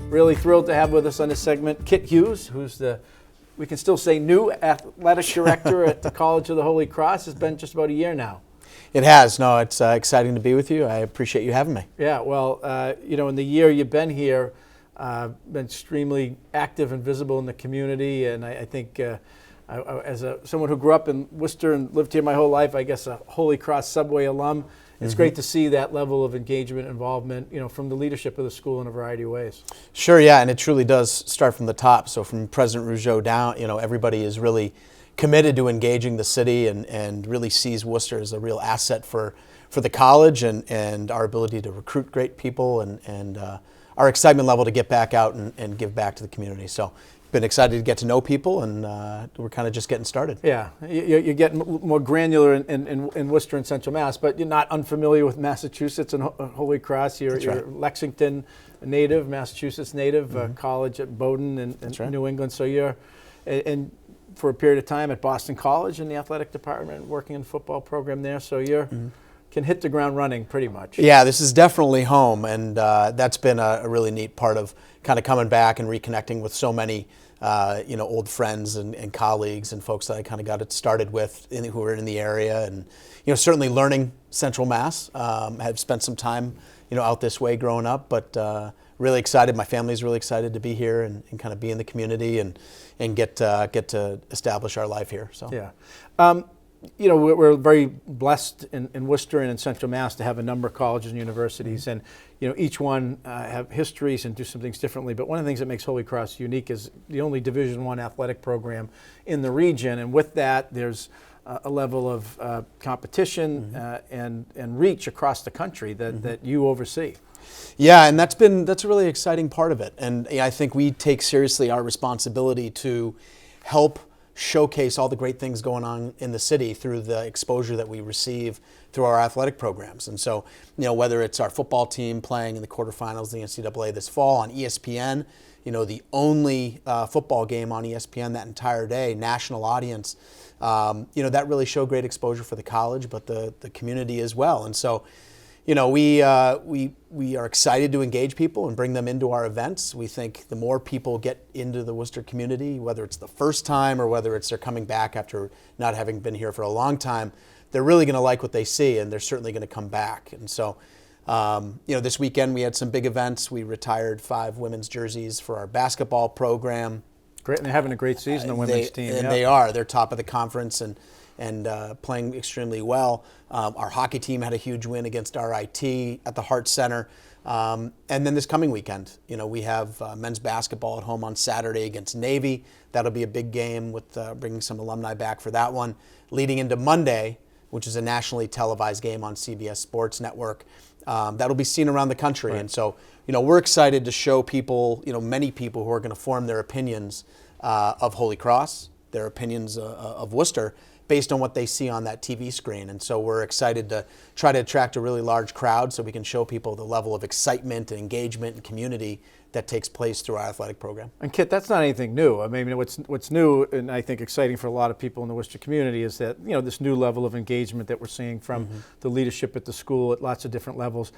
Really thrilled to have with us on this segment Kit Hughes, who's we can still say new athletic director at the College of the Holy Cross. It's been just about a year now. It has. No, it's exciting to be with you. I appreciate you having me. Yeah, well, in the year you've been here, been extremely active and visible in the community, and I think as someone who grew up in Worcester and lived here my whole life, I guess a Holy Cross Subway alum, it's great to see that level of engagement, involvement, from the leadership of the school in a variety of ways. Sure, yeah, and it truly does start from the top. So from President Rougeau down, everybody is really committed to engaging the city and really sees Worcester as a real asset for the college and our ability to recruit great people and our excitement level to get back out and give back to the community. So been excited to get to know people, and we're kind of just getting started. Yeah, you're getting more granular in Worcester and Central Mass, but you're not unfamiliar with Massachusetts and Holy Cross. You're Lexington native, Massachusetts native, college at Bowdoin in New England. So you're and for a period of time at Boston College in the athletic department, working in the football program there. So you're can hit the ground running pretty much. Yeah, this is definitely home, and that's been a really neat part of kind of coming back and reconnecting with so many old friends and colleagues and folks that I kind of got it started with who are in the area, and certainly learning Central Mass. Have spent some time out this way growing up, but really excited. My family's really excited to be here and kind of be in the community and get to establish our life here. So yeah. We're very blessed in Worcester and in Central Mass to have a number of colleges and universities, and each one have histories and do some things differently. But one of the things that makes Holy Cross unique is the only Division I athletic program in the region, and with that, there's a level of competition and reach across the country that you oversee. Yeah, and that's a really exciting part of it, and I think we take seriously our responsibility to help showcase all the great things going on in the city through the exposure that we receive through our athletic programs. And so, whether it's our football team playing in the quarterfinals of the NCAA this fall on ESPN, the only football game on ESPN that entire day, national audience, that really showed great exposure for the college, but the community as well. And so, we are excited to engage people and bring them into our events. We think the more people get into the Worcester community, whether it's the first time or whether it's they're coming back after not having been here for a long time, they're really going to like what they see, and they're certainly going to come back. And so, this weekend we had some big events. We retired 5 women's jerseys for our basketball program. Great, and they're having a great season, the women's team. And they are. They're top of the conference and playing extremely well. Our hockey team had a huge win against RIT at the Hart Center. And then this coming weekend, we have men's basketball at home on Saturday against Navy. That'll be a big game with bringing some alumni back for that one. Leading into Monday, which is a nationally televised game on CBS Sports Network. That'll be seen around the country. Right. And so, we're excited to show people, many people who are going to form their opinions of Holy Cross, their opinions of Worcester, based on what they see on that TV screen. And so we're excited to try to attract a really large crowd so we can show people the level of excitement and engagement and community that takes place through our athletic program. And Kit, that's not anything new. I mean, what's new and I think exciting for a lot of people in the Worcester community is that, this new level of engagement that we're seeing from the leadership at the school at lots of different levels.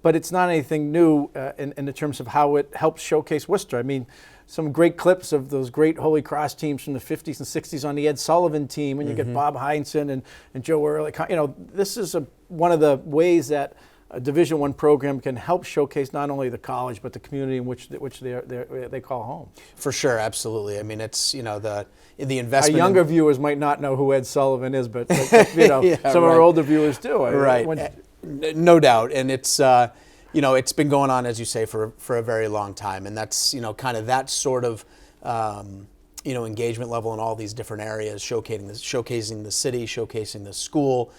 But it's not anything new in the terms of how it helps showcase Worcester. I mean, some great clips of those great Holy Cross teams from the 50s and 60s on the Ed Sullivan team, and you get Bob Heinsohn and Joe Ehrlich. This is one of the ways that a Division I program can help showcase not only the college but the community in which they call home. For sure, absolutely. I mean, it's the investment. Our younger viewers might not know who Ed Sullivan is, but some of our older viewers do. Right. No doubt, and it's it's been going on, as you say, for a very long time, and that's kind of that sort of engagement level in all these different areas, showcasing the city, showcasing the school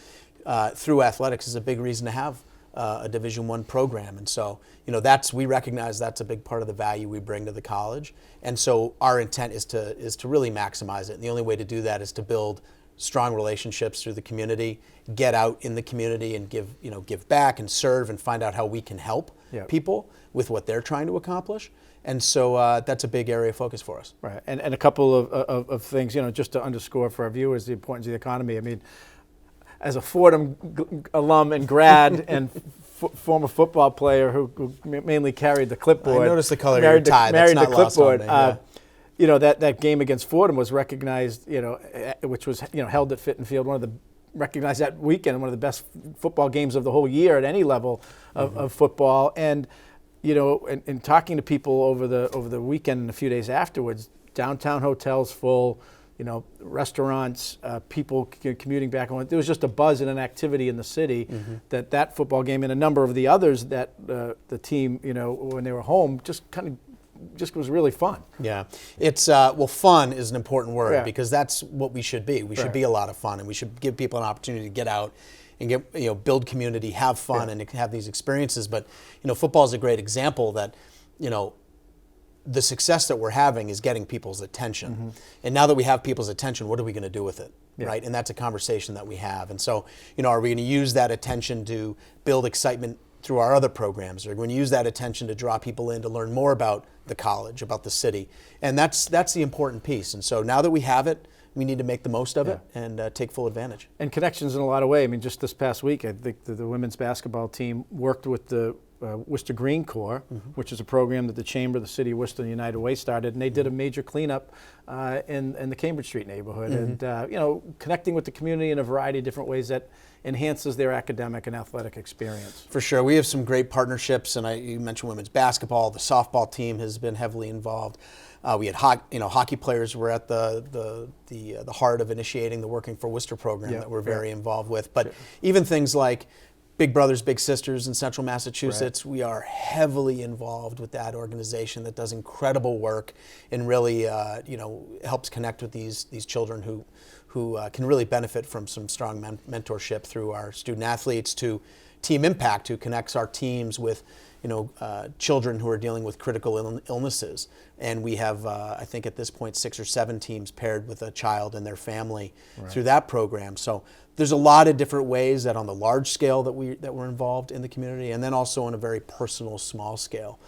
through athletics is a big reason to have a Division I program, and so we recognize that's a big part of the value we bring to the college, and so our intent is to really maximize it, and the only way to do that is to build strong relationships through the community, get out in the community and give back and serve and find out how we can help people with what they're trying to accomplish. And so that's a big area of focus for us. Right, and a couple of things, just to underscore for our viewers the importance of the economy. I mean, as a Fordham alum and grad and former football player who mainly carried the clipboard. I noticed the color of your tie. That's not lost on me. Yeah. You know, that game against Fordham was recognized, you know, which was, you know, held at Fitton Field, recognized that weekend, one of the best football games of the whole year at any level of football. And, you know, in talking to people over the weekend and a few days afterwards, downtown hotels full, you know, restaurants, people commuting back home. There was just a buzz and an activity in the city that football game and a number of the others that the team, you know, when they were home, just was really fun. Yeah, it's well, fun is an important word, Yeah. because that's what we should be. We should be a lot of fun, and we should give people an opportunity to get out and build community, have fun, and have these experiences. But you know, football is a great example that, you know, the success that we're having is getting people's attention. And now that we have people's attention, what are we going to do with it? Yeah. Right? And that's a conversation that we have. And so, you know, are we going to use that attention to build excitement through our other programs? Are we going to use that attention to draw people in to learn more about the college, about the city? And that's the important piece. And so now that we have it, we need to make the most of it and take full advantage. And connections in a lot of ways. I mean, just this past week, I think the women's basketball team worked with the Worcester Green Corps, which is a program that the Chamber, the City of Worcester, and United Way started, and they did a major cleanup in the Cambridge Street neighborhood, and you know, connecting with the community in a variety of different ways that enhances their academic and athletic experience. For sure, we have some great partnerships, and you mentioned women's basketball. The softball team has been heavily involved. We had hockey players were at the heart of initiating the Working for Worcester program that we're very involved with. But even things like Big Brothers Big Sisters in Central Massachusetts, we are heavily involved with that organization that does incredible work and really helps connect with these children who can really benefit from some strong mentorship through our student athletes, to Team Impact, who connects our teams with children who are dealing with critical illnesses. And we have, I think at this point, 6 or 7 teams paired with a child and their family through that program. So there's a lot of different ways that on the large scale that we're involved in the community, and then also on a very personal, small scale.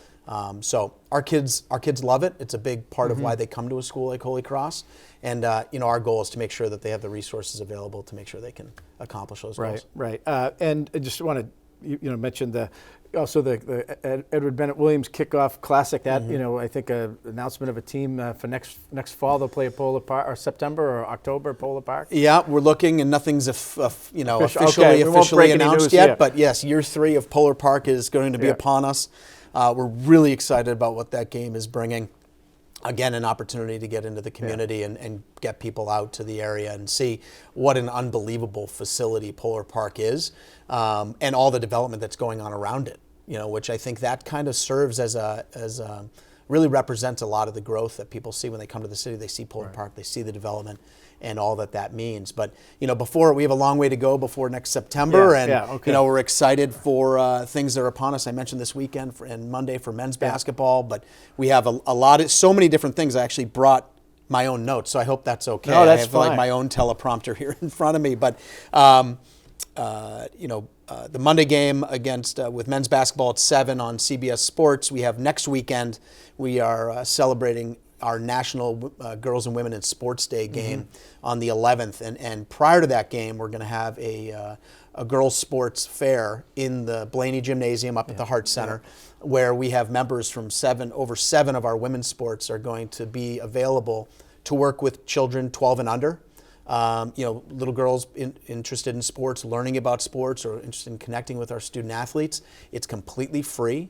So our kids love it. It's a big part of why they come to a school like Holy Cross. And our goal is to make sure that they have the resources available to make sure they can accomplish those goals. Right. And I just want to mention the Edward Bennett Williams Kickoff Classic. That I think an announcement of a team for next fall. They'll play at Polar Park, or September or October at Polar Park. Yeah, we're looking, and nothing's officially announced yet. But yes, year 3 of Polar Park is going to be upon us. We're really excited about what that game is bringing. Again, an opportunity to get into the community and get people out to the area and see what an unbelievable facility Polar Park is, and all the development that's going on around it. Which I think that kind of serves as really represents a lot of the growth that people see when they come to the city. They see Polar Park, they see the development and all that means. But before, we have a long way to go before next September, we're excited for things that are upon us. I mentioned this weekend and Monday for men's basketball, but we have so many different things. I actually brought my own notes, so I hope that's okay. No, that's I have fine. like my own teleprompter here in front of me, but the Monday game against with men's basketball at 7 on CBS Sports. We have next weekend. We are celebrating our National Girls and Women in Sports Day game on the 11th, and prior to that game, we're going to have a girls' sports fair in the Blaney Gymnasium up at the Hart Center, where we have members from over 7 of our women's sports are going to be available to work with children 12 and under. Little girls interested in sports, learning about sports, or interested in connecting with our student athletes. It's completely free.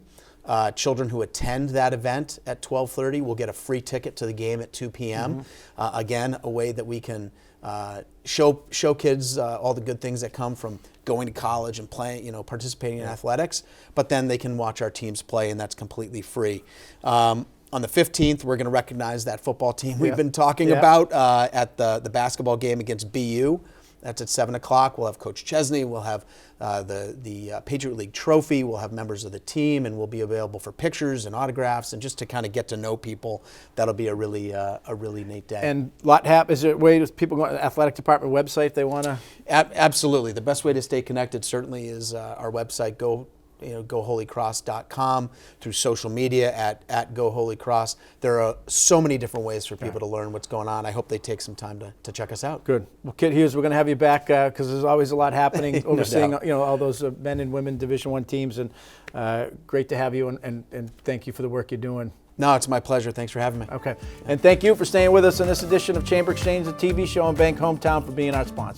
Children who attend that event at 12:30 will get a free ticket to the game at 2 p.m. Again, a way that we can show kids all the good things that come from going to college and playing, participating in athletics. But then they can watch our teams play, and that's completely free. On the 15th, we're going to recognize that football team we've been talking about at the basketball game against BU. That's at 7 o'clock. We'll have Coach Chesney. We'll have the Patriot League trophy. We'll have members of the team, and we'll be available for pictures and autographs and just to kind of get to know people. That'll be a really neat day. And is there a way that people go to the athletic department website if they want to? Absolutely. The best way to stay connected certainly is our website. Go goholycross.com, through social media at goholycross. There are so many different ways for people to learn what's going on. I hope they take some time to check us out. Good. Well, Kit Hughes, we're going to have you back because there's always a lot happening, overseeing doubt. all those men and women Division I teams, and great to have you, and thank you for the work you're doing. No, it's my pleasure. Thanks for having me. Okay. And thank you for staying with us in this edition of Chamber Exchange, the TV show and Bank Hometown, for being our sponsor.